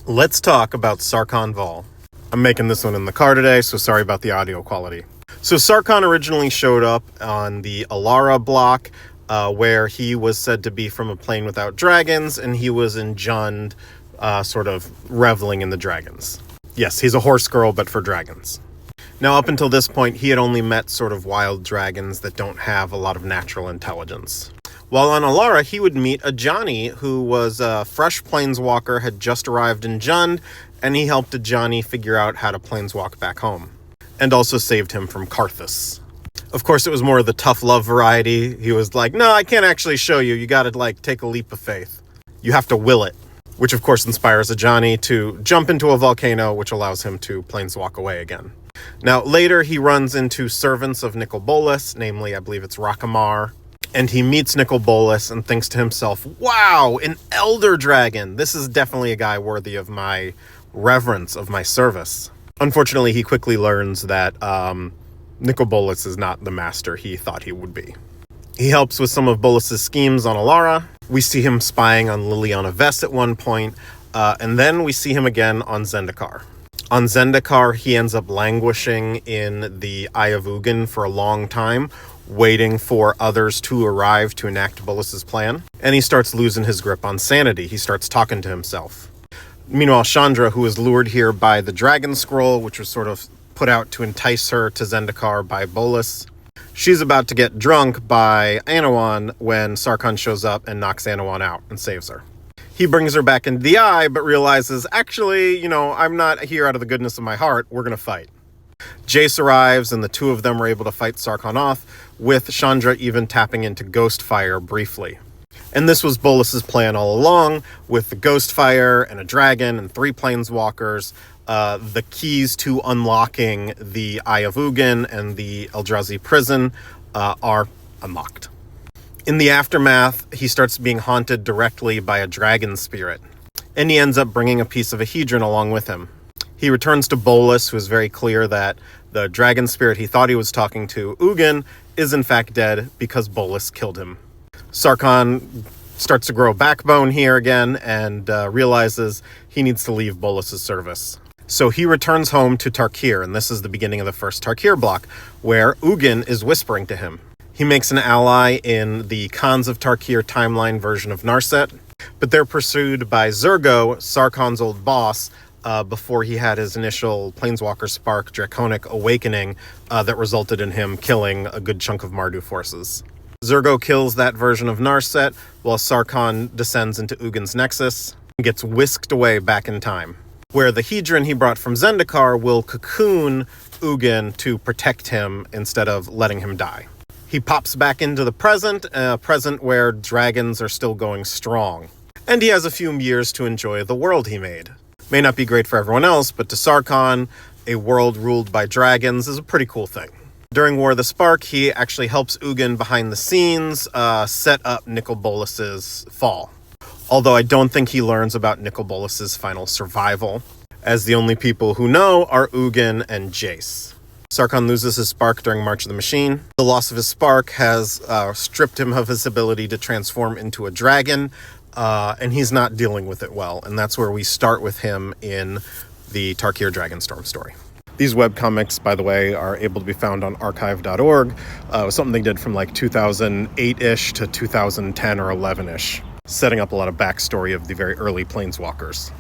Let's talk about Sarkhan Vol. I'm making this one in the car today, so sorry about the audio quality. So Sarkhan originally showed up on the Alara block, where he was said to be from a plane without dragons, and he was in Jund, sort of reveling in the dragons. Yes, he's a horse girl, but for dragons. Now, up until this point, he had only met sort of wild dragons that don't have a lot of natural intelligence. While on Alara, he would meet a Johnny who was a fresh planeswalker, had just arrived in Jund, and he helped a Johnny figure out how to planeswalk back home, and also saved him from Karthus. Of course, it was more of the tough love variety. He was like, no, I can't actually show you. You gotta, take a leap of faith. You have to will it. Which, of course, inspires a Johnny to jump into a volcano, which allows him to planeswalk away again. Now, later, he runs into servants of Nicol Bolas, namely, I believe it's Rakamar, and he meets Nicol Bolas and thinks to himself, wow, an elder dragon. This is definitely a guy worthy of my reverence, of my service. Unfortunately, he quickly learns that Nicol Bolas is not the master he thought he would be. He helps with some of Bolas's schemes on Alara. We see him spying on Liliana Vess at one point, and then we see him again on Zendikar. On Zendikar, he ends up languishing in the Eye of Ugin for a long time, waiting for others to arrive to enact Bolas's plan, and he starts losing his grip on sanity. He starts talking to himself. Meanwhile, Chandra, who is lured here by the Dragon Scroll, which was sort of put out to entice her to Zendikar by Bolas, she's about to get drunk by Anawan when Sarkhan shows up and knocks Anawan out and saves her. He brings her back into the Eye, but realizes, actually, I'm not here out of the goodness of my heart. We're going to fight. Jace arrives, and the two of them are able to fight Sarkhan off, with Chandra even tapping into Ghostfire briefly. And this was Bolas's plan all along, with the Ghostfire and a dragon and 3 planeswalkers. The keys to unlocking the Eye of Ugin and the Eldrazi prison are unlocked. In the aftermath, he starts being haunted directly by a dragon spirit, and he ends up bringing a piece of a Hedron along with him. He returns to Bolas, who is very clear that the dragon spirit he thought he was talking to, Ugin, is in fact dead because Bolas killed him. Sarkhan starts to grow backbone here again and realizes he needs to leave Bolas's service. So he returns home to Tarkir, and this is the beginning of the first Tarkir block, where Ugin is whispering to him. He makes an ally in the Khans of Tarkir timeline version of Narset, but they're pursued by Zurgo, Sarkhan's old boss, before he had his initial Planeswalker Spark Draconic Awakening that resulted in him killing a good chunk of Mardu forces. Zurgo kills that version of Narset, while Sarkhan descends into Ugin's Nexus and gets whisked away back in time, where the Hedron he brought from Zendikar will cocoon Ugin to protect him instead of letting him die. He pops back into the present, a present where dragons are still going strong, and he has a few years to enjoy the world he made. May not be great for everyone else, but to Sarkhan, a world ruled by dragons is a pretty cool thing. During War of the Spark, he actually helps Ugin behind the scenes set up Nicol Bolas's fall. Although I don't think he learns about Nicol Bolas's final survival, as the only people who know are Ugin and Jace. Sarkhan loses his spark during March of the Machine. The loss of his spark has stripped him of his ability to transform into a dragon, and he's not dealing with it well, and that's where we start with him in the Tarkir Dragonstorm story. These webcomics, by the way, are able to be found on archive.org. It was something they did from 2008-ish to 2010 or 11-ish, setting up a lot of backstory of the very early Planeswalkers.